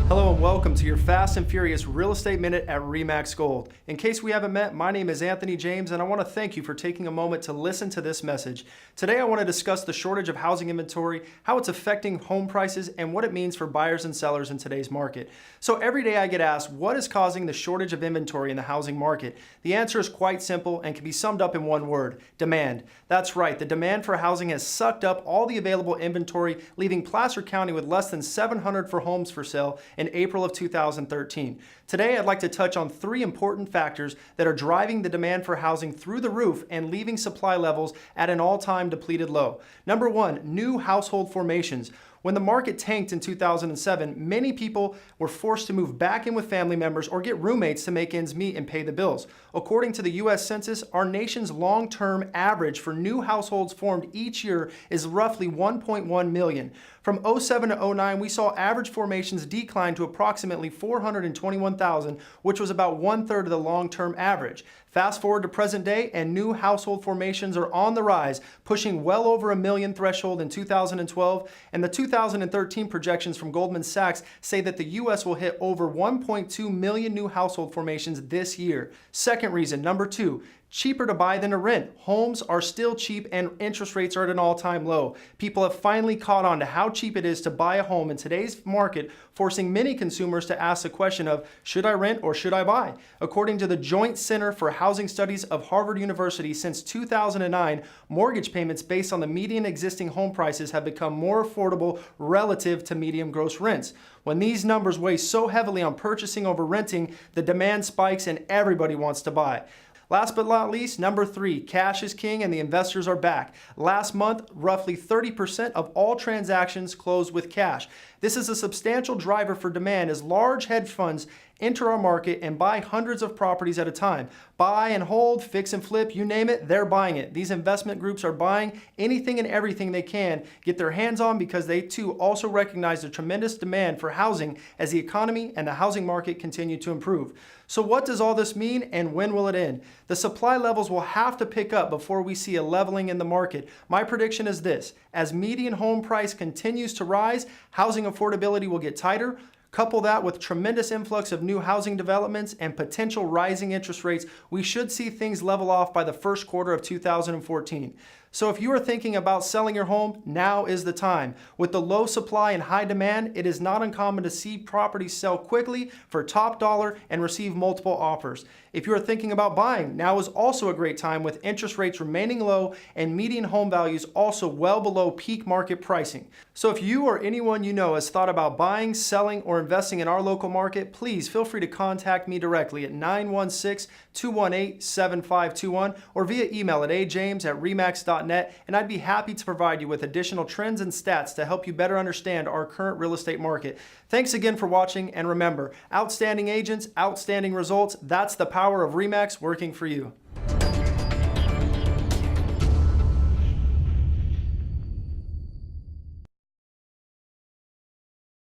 Hello and welcome to your fast and furious real estate minute at RE/MAX Gold. In case we haven't met, my name is Anthony James and I want to thank you for taking a moment to listen to this message. Today I want to discuss the shortage of housing inventory, how it's affecting home prices, and what it means for buyers and sellers in today's market. So every day I get asked, what is causing the shortage of inventory in the housing market? The answer is quite simple and can be summed up in one word: demand. That's right, the demand for housing has sucked up all the available inventory, leaving Placer County with less than 700 for homes for sale in April of 2013. Today, I'd like to touch on three important factors that are driving the demand for housing through the roof and leaving supply levels at an all-time depleted low. Number one, new household formations. When the market tanked in 2007, many people were forced to move back in with family members or get roommates to make ends meet and pay the bills. According to the U.S. Census, our nation's long-term average for new households formed each year is roughly 1.1 million. From 07 to 09, we saw average formations decline to approximately 421,000, which was about 1/3 of the long-term average. Fast forward to present day, and new household formations are on the rise, pushing well over a million threshold in 2012, and the 2013 projections from Goldman Sachs say that the U.S. will hit over 1.2 million new household formations this year. Second reason, number two, cheaper to buy than to rent. Homes are still cheap and interest rates are at an all-time low. People have finally caught on to how cheap it is to buy a home in today's market, forcing many consumers to ask the question of, should I rent or should I buy? According to the Joint Center for Housing Studies of Harvard University, since 2009, mortgage payments based on the median existing home prices have become more affordable relative to median gross rents. When these numbers weigh so heavily on purchasing over renting, the demand spikes and everybody wants to buy. Last but not least, number three, cash is king and the investors are back. Last month, roughly 30% of all transactions closed with cash. This is a substantial driver for demand as large hedge funds enter our market and buy hundreds of properties at a time. Buy and hold, fix and flip, you name it, they're buying it. These investment groups are buying anything and everything they can get their hands on because they too also recognize the tremendous demand for housing as the economy and the housing market continue to improve. So what does all this mean and when will it end? The supply levels will have to pick up before we see a leveling in the market. My prediction is this: as median home price continues to rise, housing affordability will get tighter. Couple that with tremendous influx of new housing developments and potential rising interest rates, we should see things level off by the first quarter of 2014. So if you are thinking about selling your home, now is the time. With the low supply and high demand, it is not uncommon to see properties sell quickly for top dollar and receive multiple offers. If you are thinking about buying, now is also a great time with interest rates remaining low and median home values also well below peak market pricing. So if you or anyone you know has thought about buying, selling, or investing in our local market, please feel free to contact me directly at 916-218-7521 or via email at ajames@remax.net, and I'd be happy to provide you with additional trends and stats to help you better understand our current real estate market. Thanks again for watching, and remember, outstanding agents, outstanding results. That's the power of RE/MAX working for you.